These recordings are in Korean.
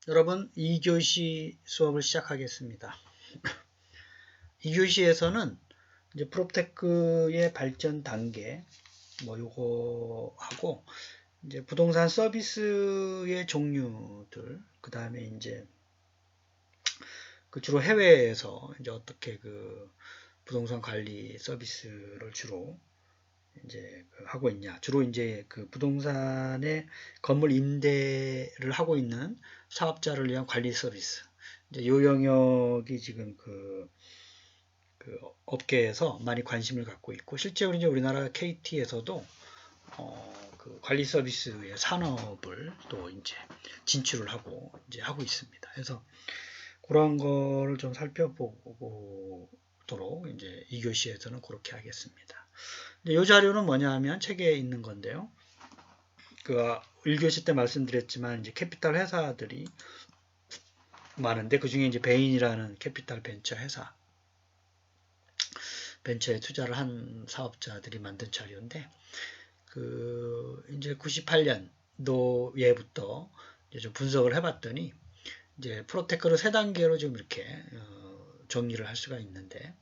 여러분 2교시 수업을 시작하겠습니다. 2교시에서는 이제 프롭테크의 발전 단계 요거 하고 이제 부동산 서비스의 종류들 그다음에 이제 주로 해외에서 이제 어떻게 부동산 관리 서비스를 주로 이제 하고 있냐. 주로 이제 부동산의 건물 임대를 하고 있는 사업자를 위한 관리 서비스. 이제 요 영역이 지금 업계에서 많이 관심을 갖고 있고, 실제로 이제 우리나라 KT에서도 관리 서비스의 산업을 또 이제 진출을 하고 이제 하고 있습니다. 그래서 그런 거를 좀 살펴보도록 이제 2교시에서는 그렇게 하겠습니다. 이 자료는 뭐냐 하면 책에 있는 건데요. 1교시 때 말씀드렸지만 이제 캐피탈 회사들이 많은데 그 중에 이제 베인이라는 캐피탈 벤처 회사 벤처에 투자를 한 사업자들이 만든 자료인데 이제 98년도 예부터 이제 좀 분석을 해봤더니 이제 프로테크를 3단계로 좀 이렇게 정리를 할 수가 있는데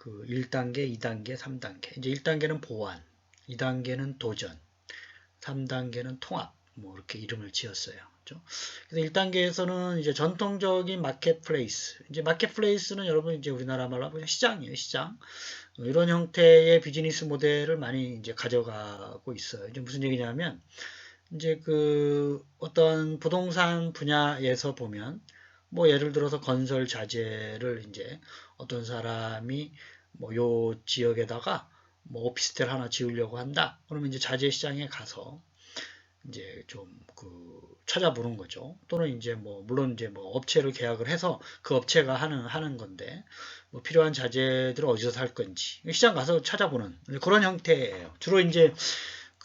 1단계, 2단계, 3단계. 이제 1단계는 보완, 2단계는 도전, 3단계는 통합. 이렇게 이름을 지었어요. 그렇죠? 그래서 1단계에서는 이제 전통적인 마켓플레이스. 이제 마켓플레이스는 여러분 이제 우리나라 말로 하면 시장이에요, 시장. 이런 형태의 비즈니스 모델을 많이 이제 가져가고 있어요. 이제 무슨 얘기냐면 이제 어떤 부동산 분야에서 보면 예를 들어서 건설 자재를 이제 어떤 사람이 요 지역에다가 오피스텔 하나 지으려고 한다. 그러면 이제 자재 시장에 가서 이제 좀 찾아보는 거죠. 또는 이제 물론 이제 업체를 계약을 해서 그 업체가 하는 건데 필요한 자재들을 어디서 살 건지 시장 가서 찾아보는 그런 형태예요. 주로 이제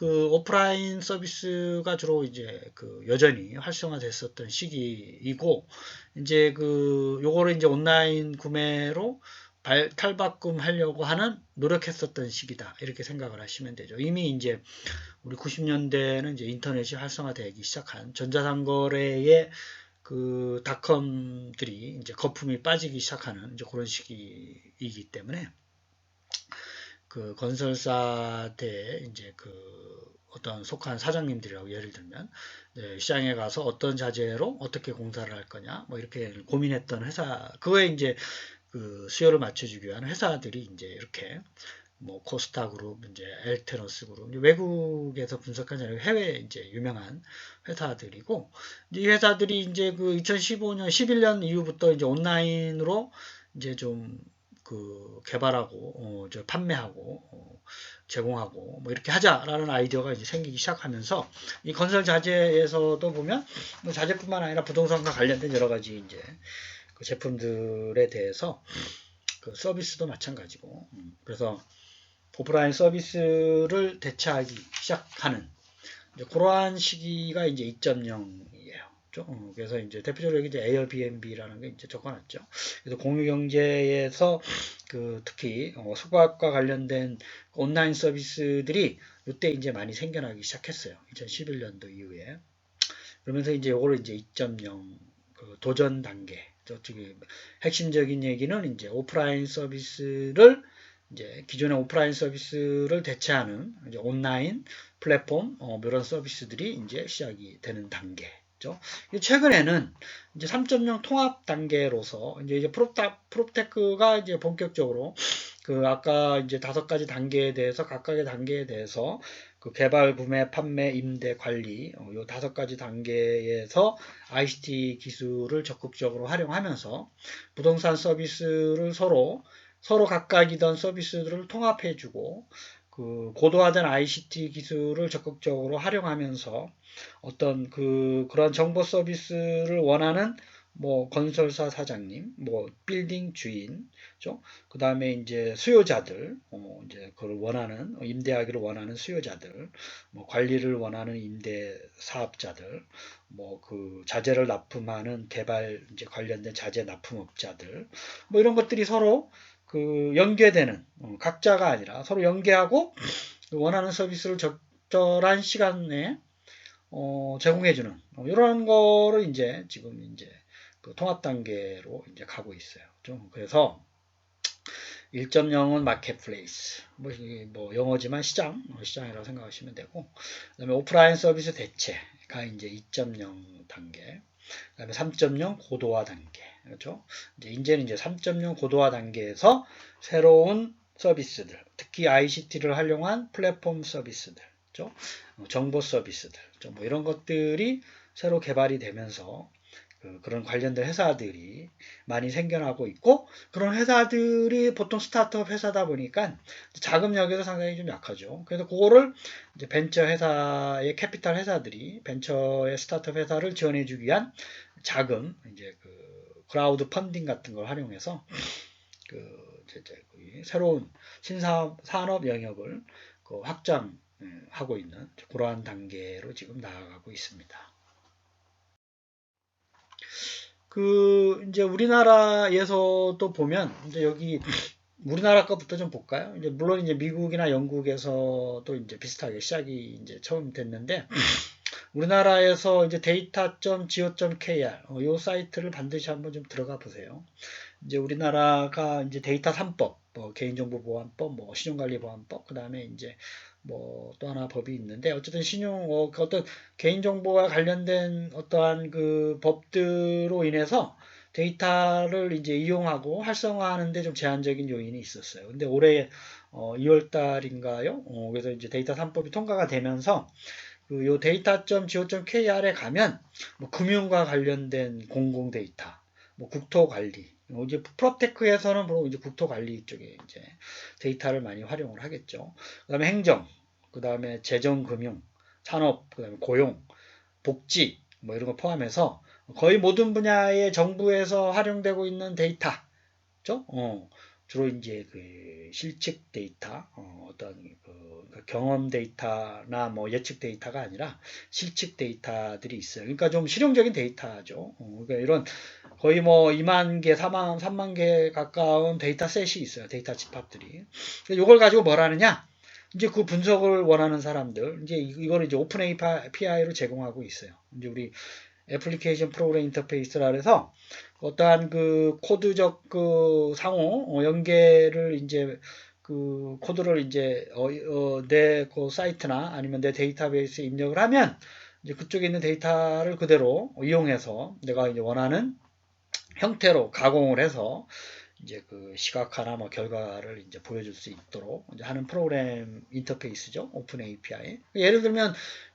오프라인 서비스가 주로 이제 여전히 활성화됐었던 시기이고 이제 요거를 이제 온라인 구매로 탈바꿈 하려고 하는 노력했었던 시기다 이렇게 생각을 하시면 되죠. 이미 이제 우리 90년대는 이제 인터넷이 활성화되기 시작한 전자상거래의 닷컴들이 이제 거품이 빠지기 시작하는 이제 그런 시기이기 때문에 건설사대 이제 어떤 속한 사장님들이라고 예를 들면 시장에 가서 어떤 자재로 어떻게 공사를 할 거냐 이렇게 고민했던 회사 그거에 이제 수요를 맞춰주기 위한 회사들이 이제 이렇게 코스타 그룹, 이제 엘테너스 그룹, 외국에서 분석한 자료 해외 이제 유명한 회사들이고, 이 회사들이 이제 2015년, 11년 이후부터 이제 온라인으로 이제 좀 개발하고, 판매하고, 제공하고, 이렇게 하자라는 아이디어가 이제 생기기 시작하면서, 이 건설 자재에서도 보면, 자재뿐만 아니라 부동산과 관련된 여러 가지 이제 제품들에 대해서 서비스도 마찬가지고, 그래서 오프라인 서비스를 대체하기 시작하는 그러한 시기가 이제 2.0이에요. 그래서 이제 대표적으로 이제 에어비앤비라는 게 이제 적어놨죠. 그래서 공유경제에서 특히 수거학과 관련된 온라인 서비스들이 이때 이제 많이 생겨나기 시작했어요. 2011년도 이후에. 그러면서 이제 이거를 이제 2.0 도전 단계. 저쪽에 핵심적인 얘기는 이제 오프라인 서비스를 이제 기존의 오프라인 서비스를 대체하는 이제 온라인 플랫폼 이런 서비스들이 이제 시작이 되는 단계죠. 최근에는 이제 3.0 통합 단계로서 이제 프롭테크가 이제 본격적으로 아까 이제 5가지 단계에 대해서 각각의 단계에 대해서 개발, 구매, 판매, 임대, 관리 요 5가지 단계에서 ICT 기술을 적극적으로 활용하면서 부동산 서비스를 서로 각각이던 서비스들을 통합해주고 고도화된 ICT 기술을 적극적으로 활용하면서 어떤 그런 정보 서비스를 원하는 건설사 사장님, 빌딩 주인, 그 다음에 이제 수요자들, 이제 그걸 원하는, 임대하기를 원하는 수요자들, 관리를 원하는 임대 사업자들, 자재를 납품하는 개발 이제 관련된 자재 납품업자들, 이런 것들이 서로 연계되는, 각자가 아니라 서로 연계하고 원하는 서비스를 적절한 시간에 제공해주는 이런 거를 이제 지금 이제 그 통합 단계로 이제 가고 있어요. 좀 그래서 1.0은 마켓플레이스, 뭐 영어지만 시장이라고 생각하시면 되고, 그다음에 오프라인 서비스 대체가 이제 2.0 단계, 그다음에 3.0 고도화 단계, 그렇죠? 이제는 이제 3.0 고도화 단계에서 새로운 서비스들, 특히 ICT를 활용한 플랫폼 서비스들, 그렇죠? 정보 서비스들, 뭐 이런 것들이 새로 개발이 되면서 그런 관련된 회사들이 많이 생겨나고 있고, 그런 회사들이 보통 스타트업 회사다 보니까 자금력에도 상당히 좀 약하죠. 그래서 그거를 이제 벤처 회사의 캐피탈 회사들이 벤처의 스타트업 회사를 지원해주기 위한 자금, 이제 그 크라우드 펀딩 같은 걸 활용해서 새로운 신산업 영역을 확장하고 있는 그러한 단계로 지금 나아가고 있습니다. 이제 우리나라에서도 보면, 이제 여기 우리나라 것부터 좀 볼까요? 이제 물론 이제 미국이나 영국에서도 이제 비슷하게 시작이 이제 처음 됐는데, 우리나라에서 이제 data.go.kr 이 사이트를 반드시 한번 좀 들어가 보세요. 이제 우리나라가 이제 데이터 3법, 뭐 개인정보보안법, 뭐 신용관리보안법, 그 다음에 이제 뭐 또 하나 법이 있는데, 어쨌든 어떤 개인정보와 관련된 어떠한 그 법들로 인해서 데이터를 이제 이용하고 활성화하는데 좀 제한적인 요인이 있었어요. 근데 올해 2월 달인가요? 그래서 이제 데이터 3법이 통과가 되면서 요 data.go.kr에 가면 뭐 금융과 관련된 공공 데이터, 뭐 국토 관리, 이제 프로테크에서는 바로 이제 국토 관리 쪽에 이제 데이터를 많이 활용을 하겠죠. 그다음에 행정, 그다음에 재정, 금융, 산업, 그다음에 고용, 복지, 뭐 이런 거 포함해서 거의 모든 분야의 정부에서 활용되고 있는 데이터, 그죠? 주로 이제 그 실측 데이터, 어떤 그 경험 데이터나 뭐 예측 데이터가 아니라 실측 데이터들이 있어요. 그러니까 좀 실용적인 데이터죠. 그러니까 이런 거의 뭐 2만 개, 3만 개 가까운 데이터셋이 있어요. 데이터 집합들이. 이걸 가지고 뭘 하느냐? 이제 그 분석을 원하는 사람들, 이제 이거를 이제 오픈 API로 제공하고 있어요. 이제 우리 애플리케이션 프로그램 인터페이스라 그래서 어떠한 그 코드적 그 상호 연계를 이제 그 코드를 이제 내 그 사이트나 아니면 내 데이터베이스에 입력을 하면 이제 그쪽에 있는 데이터를 그대로 이용해서 내가 이제 원하는 형태로 가공을 해서 이제 그 시각화나 뭐 결과를 이제 보여줄 수 있도록 이제 하는 프로그램 인터페이스죠. 오픈 API. 예를 들면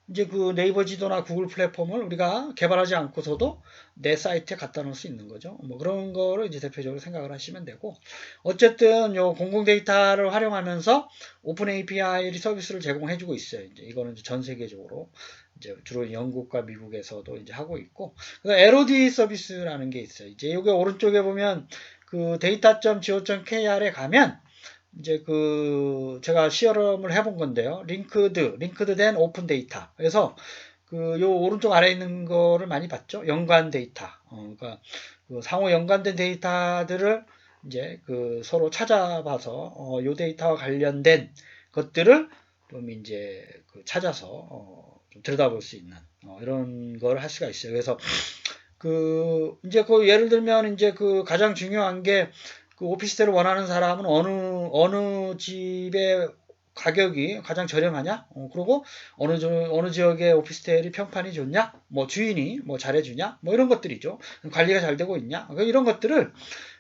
이제 그 네이버 지도나 구글 플랫폼을 우리가 개발하지 않고서도 내 사이트에 갖다 놓을 수 있는 거죠. 뭐 그런 거를 이제 대표적으로 생각을 하시면 되고, 어쨌든 요 공공 데이터를 활용하면서 오픈 API 서비스를 제공해주고 있어요. 이제 이거는 이제 전 세계적으로 이제 주로 영국과 미국에서도 이제 하고 있고, LOD 서비스라는 게 있어요. 이제 여기 오른쪽에 보면 그 data.go.kr에 가면 이제 그 제가 시험을 해본 건데요. 링크드된 오픈 데이터. 그래서 그 요 오른쪽 아래에 있는 거를 많이 봤죠. 연관 데이터. 그러니까 그 상호 연관된 데이터들을 이제 그 서로 찾아봐서 요 데이터와 관련된 것들을 좀 이제 그 찾아서 좀 들여다볼 수 있는 이런 걸 할 수가 있어요. 그래서 그 이제 그 예를 들면 이제 그 가장 중요한 게 그 오피스텔을 원하는 사람은 어느 집의 가격이 가장 저렴하냐? 그리고 어느 지역의 오피스텔이 평판이 좋냐? 뭐 주인이 뭐 잘해주냐? 뭐 이런 것들이죠. 관리가 잘 되고 있냐? 이런 것들을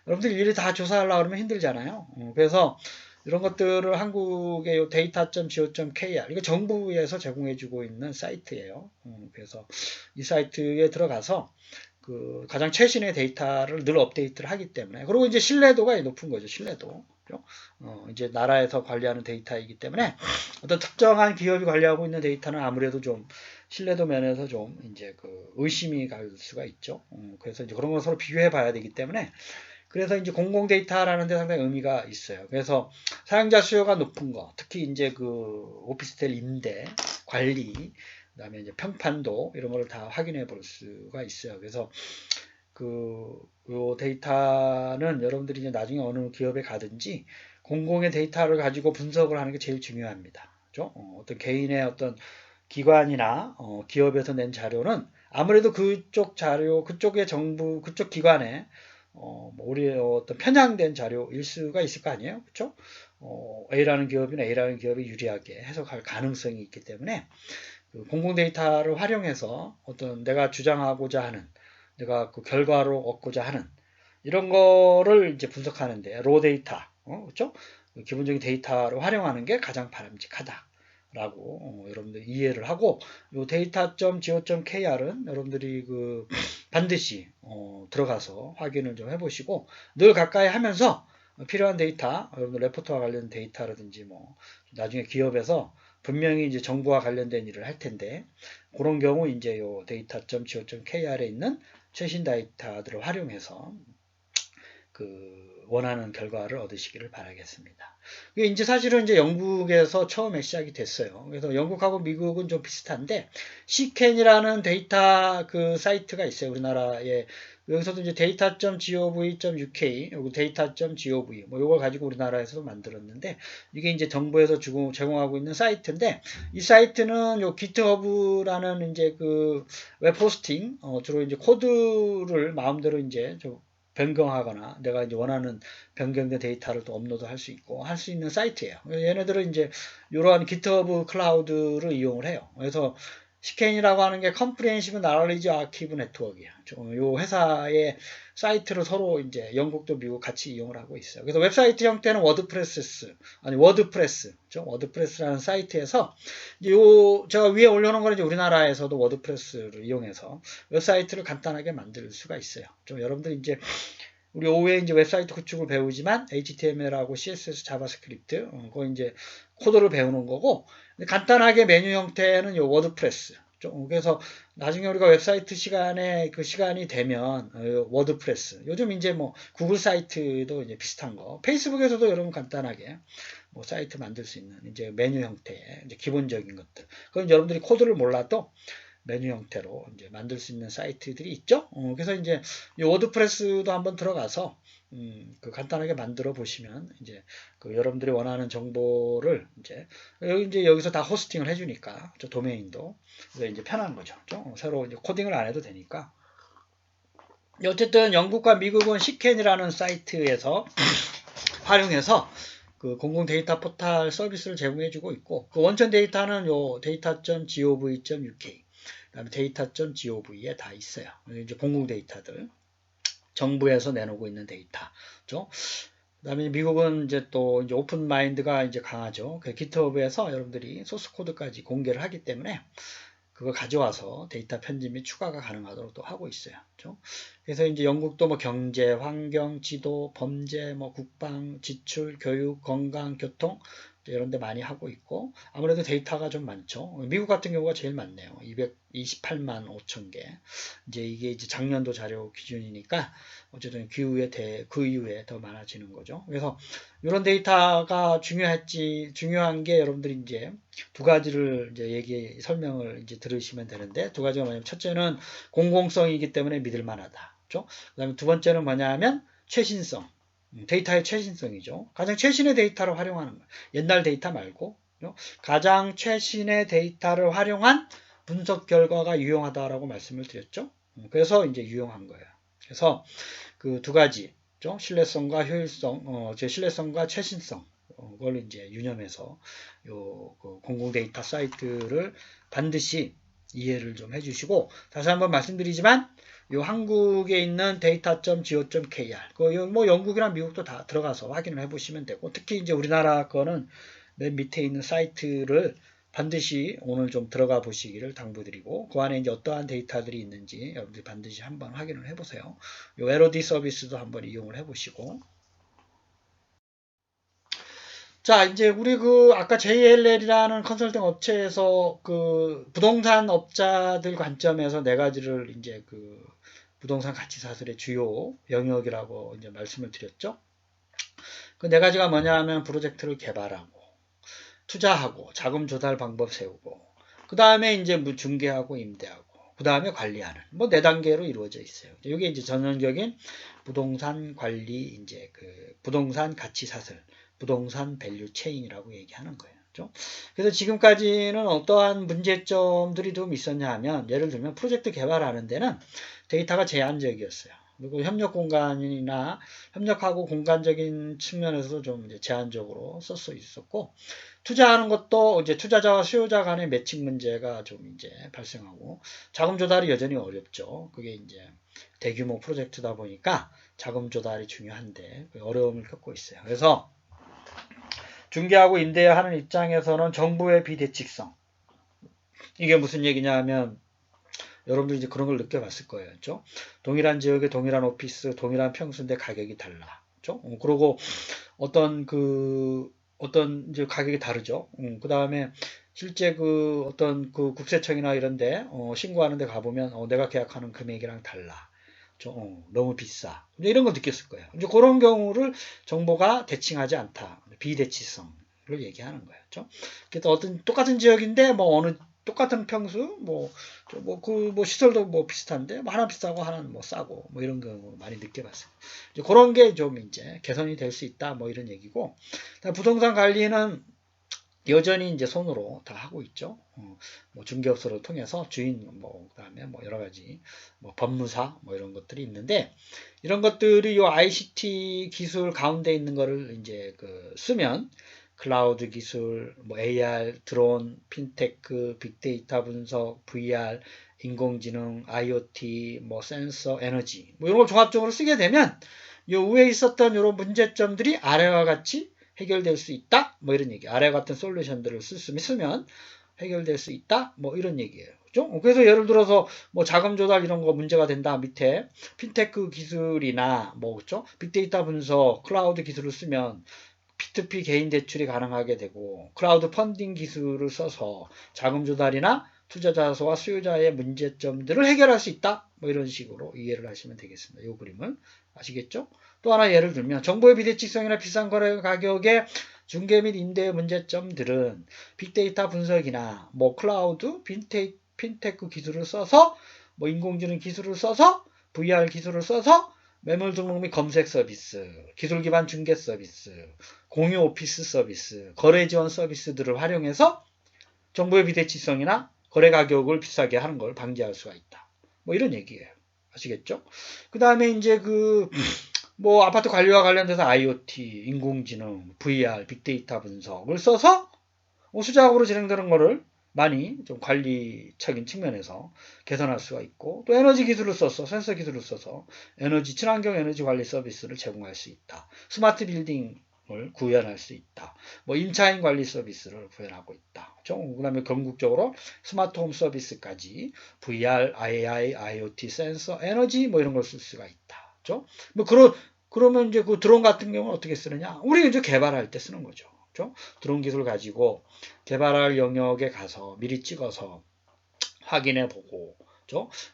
여러분들 일일이 다 조사하려고 그러면 힘들잖아요. 그래서 이런 것들을 한국의 요 data.go.kr 이거 정부에서 제공해주고 있는 사이트예요. 그래서 이 사이트에 들어가서 그 가장 최신의 데이터를 늘 업데이트를 하기 때문에, 그리고 이제 신뢰도가 높은 거죠. 신뢰도. 이제 나라에서 관리하는 데이터이기 때문에 어떤 특정한 기업이 관리하고 있는 데이터는 아무래도 좀 신뢰도 면에서 좀 이제 그 의심이 갈 수가 있죠. 그래서 이제 그런 걸 서로 비교해 봐야 되기 때문에, 그래서 이제 공공 데이터라는 데 상당히 의미가 있어요. 그래서 사용자 수요가 높은 거, 특히 이제 그 오피스텔 임대, 관리, 그다음에 이제 평판도 이런 걸 다 확인해 볼 수가 있어요. 그래서 요 데이터는 여러분들이 이제 나중에 어느 기업에 가든지 공공의 데이터를 가지고 분석을 하는 게 제일 중요합니다. 그죠? 어떤 개인의 어떤 기관이나 기업에서 낸 자료는 아무래도 그쪽 자료, 그쪽의 정부, 그쪽 기관에 우리 어떤 편향된 자료일 수가 있을 거 아니에요, 그렇죠? A라는 기업이나 A라는 기업이 유리하게 해석할 가능성이 있기 때문에 그 공공 데이터를 활용해서 어떤 내가 주장하고자 하는, 내가 그 결과로 얻고자 하는 이런 거를 이제 분석하는데 로 데이터, 그렇죠? 기본적인 데이터를 활용하는 게 가장 바람직하다라고 여러분들 이해를 하고 요 data.go.kr은 여러분들이 그 반드시 들어가서 확인을 좀 해보시고 늘 가까이 하면서 필요한 데이터, 여러분들 레포트와 관련된 데이터라든지 뭐 나중에 기업에서 분명히 이제 정부와 관련된 일을 할 텐데 그런 경우 이제 요 data.go.kr에 있는 최신 데이터들을 활용해서 그 원하는 결과를 얻으시기를 바라겠습니다. 이게 이제 사실은 이제 영국에서 처음에 시작이 됐어요. 그래서 영국하고 미국은 좀 비슷한데 CCAN이라는 데이터 그 사이트가 있어요. 우리나라에 여기서도 이제 data.gov.uk, 요거 data.gov 뭐 요걸 가지고 우리나라에서도 만들었는데 이게 이제 정부에서 제공하고 있는 사이트인데 이 사이트는 요 GitHub라는 이제 그 웹호스팅 주로 이제 코드를 마음대로 이제 좀 변경하거나 내가 이제 원하는 변경된 데이터를 또 업로드할 수 있고 할 수 있는 사이트예요. 얘네들은 이제 이러한 GitHub 클라우드를 이용을 해요. 그래서 CCAN이라고 하는 게 Comprehensive Knowledge Archive Network이에요. 이 회사의 사이트를 서로 이제 영국도 미국 같이 이용을 하고 있어요. 그래서 웹사이트 형태는 워드프레스, 워드프레스라는 사이트에서 이제 제가 위에 올려놓은 거는 이제 우리나라에서도 워드프레스를 이용해서 웹사이트를 간단하게 만들 수가 있어요. 좀 여러분들 이제 우리 오후에 이제 웹사이트 구축을 배우지만 HTML하고 CSS, 자바스크립트, 그거 이제 코드를 배우는 거고 간단하게 메뉴 형태는 요 워드프레스. 그래서 나중에 우리가 웹사이트 시간에 그 시간이 되면 워드프레스. 요즘 이제 뭐 구글 사이트도 이제 비슷한 거. 페이스북에서도 여러분 간단하게 뭐 사이트 만들 수 있는 이제 메뉴 형태의 이제 기본적인 것들. 그건 여러분들이 코드를 몰라도 메뉴 형태로 이제 만들 수 있는 사이트들이 있죠. 그래서 이제 이 워드프레스도 한번 들어가서 그 간단하게 만들어 보시면 이제 그 여러분들이 원하는 정보를 이제 여기서 다 호스팅을 해주니까 저 도메인도 이제 편한 거죠. 새로 이제 코딩을 안 해도 되니까. 어쨌든 영국과 미국은 CCAN이라는 사이트에서 활용해서 그 공공 데이터 포탈 서비스를 제공해주고 있고 그 원천 데이터는 요 data.gov.uk 그다음에 data.gov에 다 있어요. 이제 공공 데이터들, 정부에서 내놓고 있는 데이터죠. 그다음에 미국은 이제 또 이제 오픈 마인드가 이제 강하죠. 그 GitHub에서 여러분들이 소스 코드까지 공개를 하기 때문에 그걸 가져와서 데이터 편집 및 추가가 가능하도록 또 하고 있어요. 그렇죠? 그래서 이제 영국도 뭐 경제, 환경, 지도, 범죄, 뭐 국방, 지출, 교육, 건강, 교통 이런 데 많이 하고 있고 아무래도 데이터가 좀 많죠. 미국 같은 경우가 제일 많네요. 228만 5천 개. 이제 이게 이제 작년도 자료 기준이니까 어쨌든 그 이후에 더 많아지는 거죠. 그래서 이런 데이터가 중요한 게 여러분들이 이제 두 가지를 이제 설명을 이제 들으시면 되는데 두 가지가 뭐냐면 첫째는 공공성이기 때문에 믿을 만하다. 그렇죠? 그다음에 두 번째는 뭐냐면 최신성. 데이터의 최신성이죠. 가장 최신의 데이터를 활용하는 거예요. 옛날 데이터 말고 가장 최신의 데이터를 활용한 분석 결과가 유용하다라고 말씀을 드렸죠. 그래서 이제 유용한 거예요. 그래서 그 두 가지 신뢰성과 효율성, 신뢰성과 최신성 그걸 이제 유념해서 그 공공 데이터 사이트를 반드시 이해를 좀 해주시고 다시 한번 말씀드리지만 요 한국에 있는 data.go.kr 뭐 영국이랑 미국도 다 들어가서 확인을 해보시면 되고 특히 이제 우리나라 거는 맨 밑에 있는 사이트를 반드시 오늘 좀 들어가 보시기를 당부드리고 그 안에 이제 어떠한 데이터들이 있는지 여러분들이 반드시 한번 확인을 해보세요. 요 LOD 서비스도 한번 이용을 해보시고 자, 이제 우리 그 아까 JLL이라는 컨설팅 업체에서 그 부동산 업자들 관점에서 네 가지를 이제 그 부동산 가치 사슬의 주요 영역이라고 이제 말씀을 드렸죠. 그 네 가지가 뭐냐 하면 프로젝트를 개발하고 투자하고 자금 조달 방법 세우고 그 다음에 이제 중개하고 임대하고 그 다음에 관리하는 뭐 네 단계로 이루어져 있어요. 이게 이제 전형적인 부동산 관리 이제 그 부동산 가치 사슬 부동산 밸류 체인이라고 얘기하는 거예요. 그렇죠? 그래서 지금까지는 어떠한 문제점들이 좀 있었냐 하면, 예를 들면 프로젝트 개발하는 데는 데이터가 제한적이었어요. 그리고 협력 공간이나 협력하고 공간적인 측면에서도 좀 이제 제한적으로 쓸 수 있었고, 투자하는 것도 이제 투자자와 수요자 간의 매칭 문제가 좀 이제 발생하고, 자금 조달이 여전히 어렵죠. 그게 이제 대규모 프로젝트다 보니까 자금 조달이 중요한데 어려움을 겪고 있어요. 그래서 중개하고 임대하는 입장에서는 정부의 비대칭성. 이게 무슨 얘기냐 하면 여러분들 이제 그런 걸 느껴봤을 거예요. 그렇죠? 동일한 지역에 동일한 오피스, 동일한 평수인데 가격이 달라. 그렇죠? 그리고 어떤 이제 가격이 다르죠. 그 다음에 실제 그 어떤 그 국세청이나 이런데 신고하는 데 가보면 내가 계약하는 금액이랑 달라. 너무 비싸. 이런 거 느꼈을 거예요. 이제 그런 경우를 정보가 대칭하지 않다. 비대칭성을 얘기하는 거예요. 그렇죠? 그래서 어떤 똑같은 지역인데 뭐 어느 똑같은 평수 뭐 시설도 뭐 비슷한데 뭐 하나 비싸고 하나는 뭐 싸고 뭐 이런 거 많이 느껴봤어요. 이제 그런 게 좀 이제 개선이 될 수 있다 뭐 이런 얘기고, 부동산 관리는 여전히 이제 손으로 다 하고 있죠. 뭐 중개업소를 통해서 주인 그다음에 뭐 여러 가지 뭐 법무사 뭐 이런 것들이 있는데, 이런 것들이 요 ICT 기술 가운데 있는 거를 이제 쓰면 클라우드 기술, 뭐 AR, 드론, 핀테크, 빅데이터 분석, VR, 인공지능, IoT, 뭐 센서, 에너지 뭐 이런 걸 종합적으로 쓰게 되면 요 위에 있었던 이런 문제점들이 아래와 같이 해결될 수 있다. 뭐 이런 얘기. 아래 같은 솔루션들을 쓰면 해결될 수 있다. 뭐 이런 얘기예요. 그죠? 그래서 예를 들어서 뭐 자금 조달 이런 거 문제가 된다. 밑에 핀테크 기술이나 뭐 그죠? 빅데이터 분석, 클라우드 기술을 쓰면 P2P 개인 대출이 가능하게 되고, 클라우드 펀딩 기술을 써서 자금 조달이나 투자자와 수요자의 문제점들을 해결할 수 있다. 뭐 이런 식으로 이해를 하시면 되겠습니다. 이 그림을 아시겠죠? 또 하나 예를 들면 정보의 비대칭성이나 비싼 거래 가격의 중개 및 임대의 문제점들은 빅데이터 분석이나 뭐 클라우드, 핀테크 기술을 써서 뭐 인공지능 기술을 써서 VR 기술을 써서 매물 등록 및 검색 서비스, 기술 기반 중개 서비스, 공유 오피스 서비스, 거래 지원 서비스들을 활용해서 정보의 비대칭성이나 거래 가격을 비싸게 하는 걸 방지할 수가 있다. 뭐 이런 얘기예요. 아시겠죠? 그 다음에 이제 뭐 아파트 관리와 관련돼서 IoT, 인공지능, VR, 빅데이터 분석을 써서 수작업으로 진행되는 거를 많이 좀 관리적인 측면에서 개선할 수가 있고, 또 에너지 기술을 써서 센서 기술을 써서 친환경 에너지 관리 서비스를 제공할 수 있다. 스마트 빌딩을 구현할 수 있다. 뭐 임차인 관리 서비스를 구현하고 있다. 그 다음에 전국적으로 스마트홈 서비스까지 VR, AI, IoT, 센서, 에너지 뭐 이런 걸 쓸 수가 있다. 뭐 그러면 이제 그 드론 같은 경우는 어떻게 쓰느냐? 우리 이제 개발할 때 쓰는 거죠. 드론 기술 가지고 개발할 영역에 가서 미리 찍어서 확인해 보고,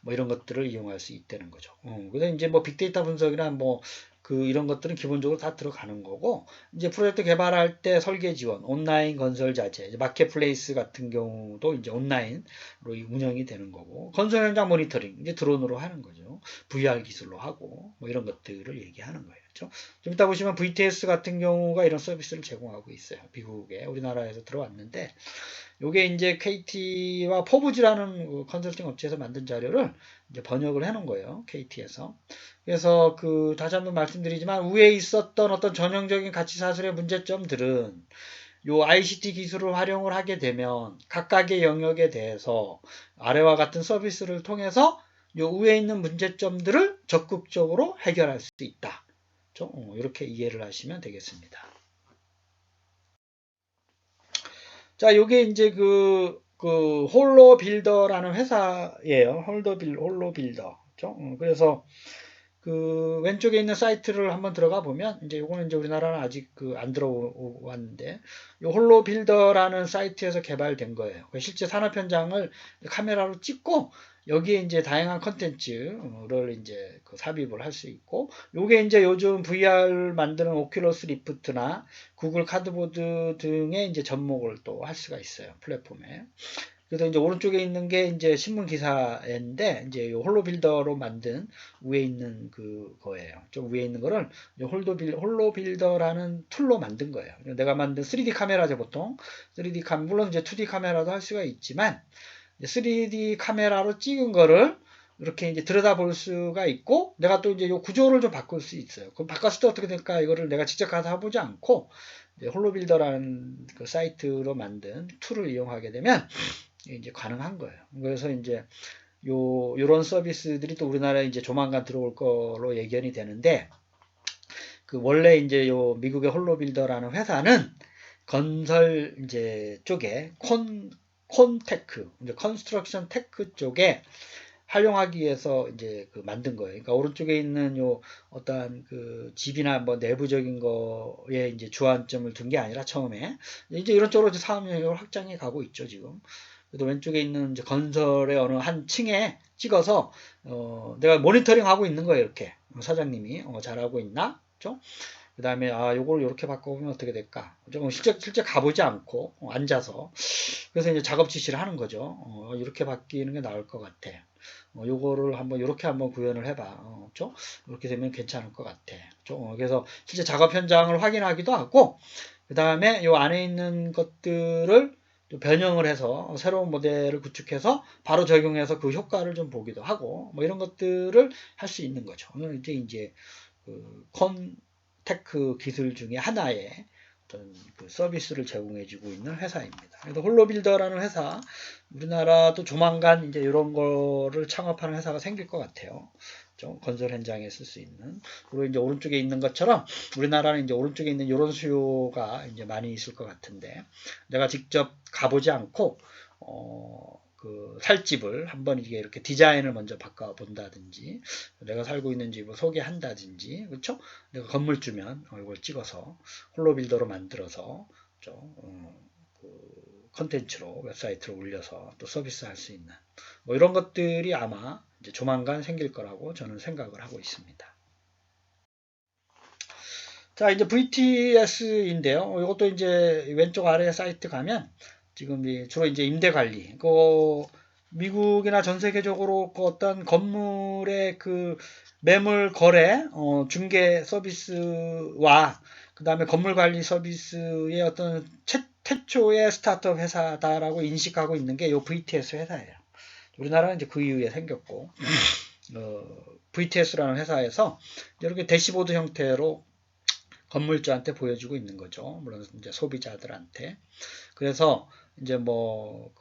뭐 이런 것들을 이용할 수 있다는 거죠. 그래서 이제 뭐 빅데이터 분석이나 뭐 이런 것들은 기본적으로 다 들어가는 거고, 이제 프로젝트 개발할 때 설계 지원, 온라인 건설 자재, 마켓플레이스 같은 경우도 이제 온라인으로 운영이 되는 거고, 건설 현장 모니터링 이제 드론으로 하는 거죠. VR 기술로 하고 뭐 이런 것들을 얘기하는 거예요. 좀 이따 보시면 VTS 같은 경우가 이런 서비스를 제공하고 있어요. 미국에 우리나라에서 들어왔는데, 요게 이제 KT와 포브즈라는 컨설팅 업체에서 만든 자료를 이제 번역을 해놓은 거예요. KT에서. 그래서 다시 한번 말씀드리지만 위에 있었던 어떤 전형적인 가치 사슬의 문제점들은 요 ICT 기술을 활용을 하게 되면 각각의 영역에 대해서 아래와 같은 서비스를 통해서 요 위에 있는 문제점들을 적극적으로 해결할 수 있다. 이렇게 이해를 하시면 되겠습니다. 자, 요게 이제 홀로 빌더라는 회사예요. 홀로 빌더. 그래서 왼쪽에 있는 사이트를 한번 들어가 보면 이제 요거는 이제 우리나라는 아직 안 들어왔는데, 요 홀로 빌더라는 사이트에서 개발된 거예요. 실제 산업 현장을 카메라로 찍고 여기에 이제 다양한 컨텐츠를 이제 삽입을 할 수 있고, 요게 이제 요즘 VR 만드는 오큘러스 리프트나 구글 카드보드 등의 이제 접목을 또 할 수가 있어요. 플랫폼에. 그래서 이제 오른쪽에 있는 게 이제 신문 기사인데 이제 요 홀로빌더로 만든 위에 있는 그거예요. 좀 위에 있는 거를 홀로빌더라는 툴로 만든 거예요. 내가 만든 3D 카메라죠 보통. 3D 물론 이제 2D 카메라도 할 수가 있지만 3D 카메라로 찍은 거를 이렇게 이제 들여다볼 수가 있고 내가 또 이제 요 구조를 좀 바꿀 수 있어요. 그럼 바꿨을 때 어떻게 될까? 이거를 내가 직접 가서 해보지 않고 홀로빌더라는 그 사이트로 만든 툴을 이용하게 되면 이제 가능한 거예요. 그래서 이제 요런 서비스들이 또 우리나라에 이제 조만간 들어올 거로 예견이 되는데 그 원래 이제 요 미국의 홀로빌더라는 회사는 건설 이제 쪽에 콘테크 이제 컨스트럭션 테크 쪽에 활용하기 위해서 이제 그 만든 거예요. 그러니까 오른쪽에 있는 요 어떠한 그 집이나 뭐 내부적인 거에 이제 주안점을 둔 게 아니라 처음에 이제 이런 쪽으로 사업 영역을 확장해 가고 있죠, 지금. 그래도 왼쪽에 있는 이제 건설의 어느 한 층에 찍어서 내가 모니터링 하고 있는 거예요, 이렇게. 사장님이 잘하고 있나? 그렇죠? 그 다음에 요걸 이렇게 바꿔보면 어떻게 될까? 실제 가보지 않고 앉아서 그래서 이제 작업 지시를 하는 거죠. 이렇게 바뀌는 게 나을 것 같아. 요거를 한번 이렇게 한번 구현을 해봐. 그렇죠? 이렇게 되면 괜찮을 것 같아. 그렇죠? 그래서 실제 작업 현장을 확인하기도 하고 그 다음에 요 안에 있는 것들을 또 변형을 해서 새로운 모델을 구축해서 바로 적용해서 그 효과를 좀 보기도 하고 뭐 이런 것들을 할 수 있는 거죠. 이제 그 콘테크 기술 중에 하나의 어떤 그 서비스를 제공해주고 있는 회사입니다. 그래서 홀로빌더라는 회사, 우리나라도 조만간 이제 이런 거를 창업하는 회사가 생길 것 같아요. 좀 건설 현장에 쓸 수 있는. 그리고 이제 오른쪽에 있는 것처럼 우리나라는 이제 오른쪽에 있는 이런 수요가 이제 많이 있을 것 같은데 내가 직접 가보지 않고 그 살집을 한번 이렇게 디자인을 먼저 바꿔본다든지 내가 살고 있는 집을 소개한다든지 그렇죠? 내가 건물주면 이걸 찍어서 홀로빌더로 만들어서 그 컨텐츠로 웹사이트로 올려서 또 서비스할 수 있는 뭐 이런 것들이 아마 이제 조만간 생길 거라고 저는 생각을 하고 있습니다. 자, 이제 VTS인데요. 이것도 이제 왼쪽 아래 사이트 가면 지금 주로 이제 임대 관리, 미국이나 전 세계적으로 그 어떤 건물의 그 매물 거래, 중개 서비스와 그 다음에 건물 관리 서비스의 어떤 최초의 스타트업 회사다라고 인식하고 있는 게 이 VTS 회사예요. 우리나라는 이제 그 이후에 생겼고, VTS라는 회사에서 이렇게 대시보드 형태로 건물주한테 보여주고 있는 거죠. 물론 이제 소비자들한테. 그래서 이제 뭐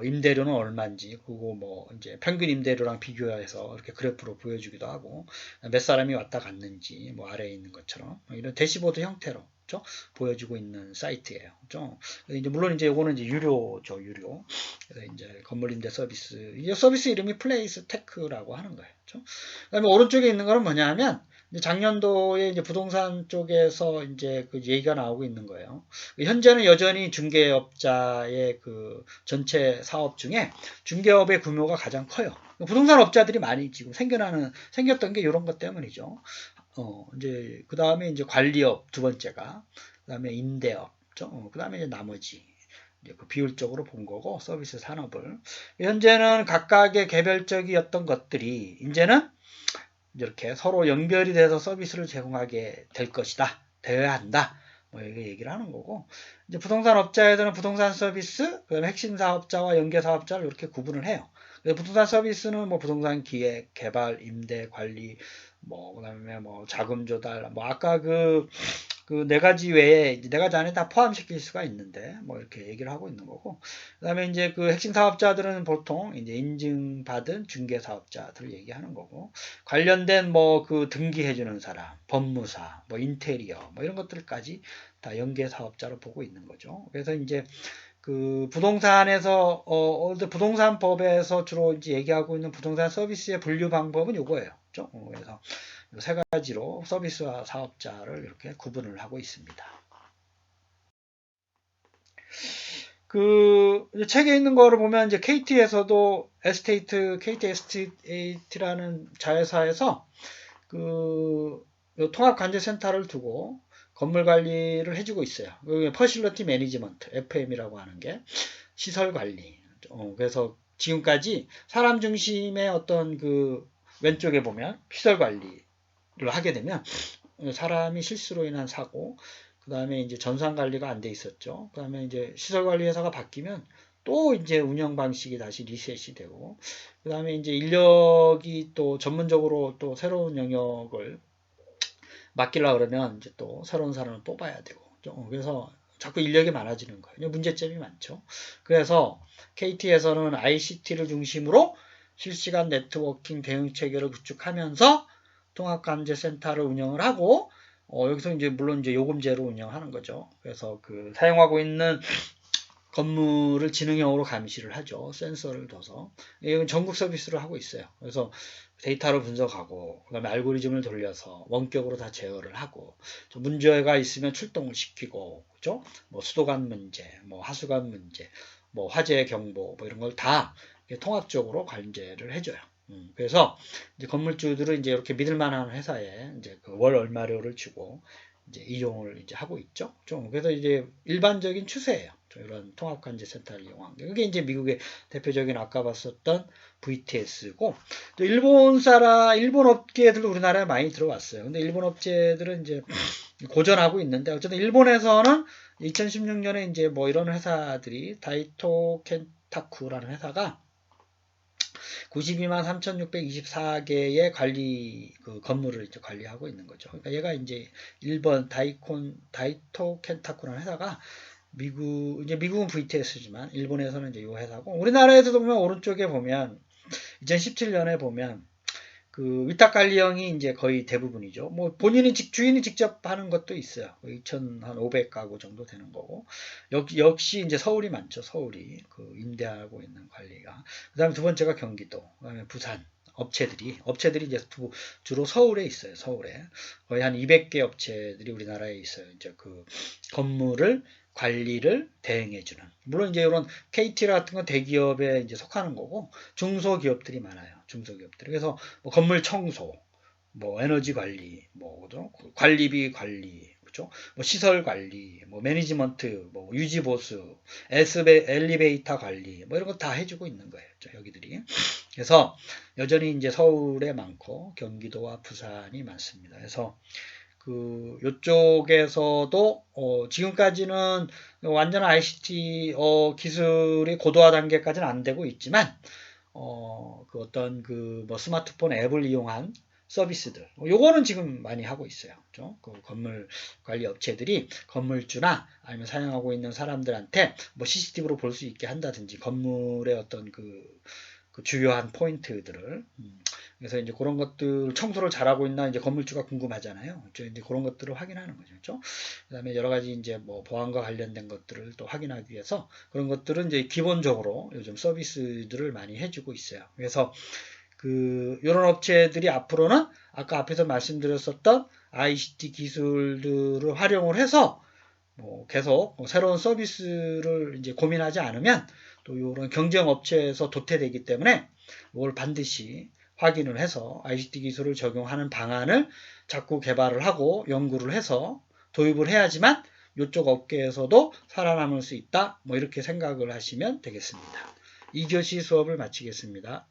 임대료는 얼마인지 그거 뭐 이제 평균 임대료랑 비교해서 이렇게 그래프로 보여주기도 하고 몇 사람이 왔다 갔는지 뭐 아래에 있는 것처럼 이런 대시보드 형태로 그렇죠? 보여주고 있는 사이트예요. 그렇죠? 이제 물론 이제 요거는 이제 유료죠, 유료. 그래서 이제 건물 임대 서비스. 이 서비스 이름이 플레이스 테크라고 하는 거예요. 그렇죠? 그다음에 오른쪽에 있는 거는 뭐냐면 작년도에 이제 부동산 쪽에서 이제 그 얘기가 나오고 있는 거예요. 현재는 여전히 중개업자의 그 전체 사업 중에 중개업의 규모가 가장 커요. 부동산 업자들이 많이 지금 생겼던 게 이런 것 때문이죠. 이제 그 다음에 이제 관리업 두 번째가, 그 다음에 임대업, 그 다음에 이제 나머지. 이제 그 비율적으로 본 거고 서비스 산업을 현재는 각각의 개별적이었던 것들이 이제는 이렇게 서로 연결이 돼서 서비스를 제공하게 될 것이다. 되어야 한다. 뭐 이렇게 얘기를 하는 거고 이제 부동산 업자에서는 부동산 서비스, 그다음에 핵심 사업자와 연계 사업자를 이렇게 구분을 해요. 부동산 서비스는 뭐 부동산 기획, 개발, 임대, 관리, 뭐 그다음에 뭐 자금 조달, 뭐 아까 그 네 가지 외에 네 가지 안에 다 포함시킬 수가 있는데 뭐 이렇게 얘기를 하고 있는 거고 그다음에 이제 그 핵심 사업자들은 보통 이제 인증받은 중개 사업자들을 얘기하는 거고 관련된 뭐 그 등기해주는 사람, 법무사, 뭐 인테리어 뭐 이런 것들까지 다 연계 사업자로 보고 있는 거죠. 그래서 이제 그 부동산에서 부동산법에서 주로 이제 얘기하고 있는 부동산 서비스의 분류 방법은 요거예요. 그렇죠? 그래서 세 가지로 서비스와 사업자를 이렇게 구분을 하고 있습니다. 그 책에 있는 거를 보면 이제 KT에서도 KT 에스테이트라는 자회사에서 그 통합 관제센터를 두고 건물 관리를 해주고 있어요. 퍼실러티 매니지먼트 FM이라고 하는 게 시설 관리, 그래서 지금까지 사람 중심의 어떤 그 왼쪽에 보면 시설 관리를 하게 되면 사람이 실수로 인한 사고, 그 다음에 이제 전산 관리가 안 돼 있었죠. 그 다음에 이제 시설 관리 회사가 바뀌면 또 이제 운영 방식이 다시 리셋이 되고, 그 다음에 이제 인력이 또 전문적으로 또 새로운 영역을 맡기려고 그러면 이제 또 새로운 사람을 뽑아야 되고, 그래서 자꾸 인력이 많아지는 거예요. 문제점이 많죠. 그래서 KT에서는 ICT를 중심으로 실시간 네트워킹 대응 체계를 구축하면서 통합관제센터를 운영을 하고, 여기서 이제 물론 이제 요금제로 운영하는 거죠. 그래서 그 사용하고 있는 건물을 지능형으로 감시를 하죠. 센서를 둬서. 이건 전국 서비스를 하고 있어요. 그래서 데이터를 분석하고, 그 다음에 알고리즘을 돌려서 원격으로 다 제어를 하고, 문제가 있으면 출동을 시키고, 그죠? 뭐 수도관 문제, 뭐 하수관 문제, 뭐 화재 경보, 뭐 이런 걸 다 통합적으로 관제를 해줘요. 그래서 이제 건물주들은 이제 이렇게 믿을만한 회사에 이제 그 월 얼마료를 주고 이제 이용을 이제 하고 있죠. 그래서 이제 일반적인 추세예요. 이런 통합관제센터를 이용한 게. 이게 이제 미국의 대표적인 아까 봤었던 VTS고, 또 일본 업계들도 우리나라에 많이 들어왔어요. 근데 일본 업체들은 이제 고전하고 있는데, 어쨌든 일본에서는 2016년에 이제 뭐 이런 회사들이 다이토 켄타쿠라는 회사가 92만 3,624개의 관리 그 건물을 이제 관리하고 있는 거죠. 그러니까 얘가 이제 일본 다이토 켄타쿠라는 회사가 미국은 VTS지만 일본에서는 이제 이 회사고, 우리나라에서도 보면 오른쪽에 보면 2017년에 보면 그 위탁관리형이 이제 거의 대부분이죠. 뭐 본인이 주인이 직접 하는 것도 있어요. 2,500가구 정도 되는 거고, 역시 이제 서울이 많죠. 서울이 그 임대하고 있는 관리가. 그다음에 두 번째가 경기도, 그다음에 부산. 업체들이 이제 주로 서울에 있어요. 서울에 거의 한 200개 업체들이 우리나라에 있어요. 이제 그 건물을 관리를 대행해주는. 물론 이제 이런 KT 같은 건 대기업에 이제 속하는 거고, 중소기업들이 많아요. 중소기업들. 그래서 뭐 건물 청소, 뭐 에너지 관리, 뭐 관리비 관리, 그죠? 뭐 시설 관리, 뭐 매니지먼트, 뭐 유지 보수, 엘리베이터 관리, 뭐 이런 거 다 해주고 있는 거예요. 여기들이. 그래서 여전히 이제 서울에 많고 경기도와 부산이 많습니다. 그래서 그 요쪽에서도 지금까지는 완전 ICT 기술이 고도화 단계까지는 안 되고 있지만, 그 어떤 그 뭐 스마트폰 앱을 이용한 서비스들, 요거는 지금 많이 하고 있어요. 그렇죠? 그 건물 관리 업체들이 건물주나 아니면 사용하고 있는 사람들한테 뭐 CCTV로 볼 수 있게 한다든지, 건물의 어떤 그 주요한 포인트들을. 그래서 이제 그런 것들 청소를 잘하고 있나 이제 건물주가 궁금하잖아요. 이제 그런 것들을 확인하는 거죠. 그렇죠? 그다음에 여러 가지 이제 뭐 보안과 관련된 것들을 또 확인하기 위해서 그런 것들은 이제 기본적으로 요즘 서비스들을 많이 해주고 있어요. 그래서 이런 업체들이 앞으로는 아까 앞에서 말씀드렸었던 ICT 기술들을 활용을 해서 뭐 계속 새로운 서비스를 이제 고민하지 않으면 또 이런 경쟁 업체에서 도태되기 때문에 이걸 반드시 확인을 해서 ICT 기술을 적용하는 방안을 자꾸 개발을 하고 연구를 해서 도입을 해야지만 이쪽 업계에서도 살아남을 수 있다. 뭐 이렇게 생각을 하시면 되겠습니다. 2교시 수업을 마치겠습니다.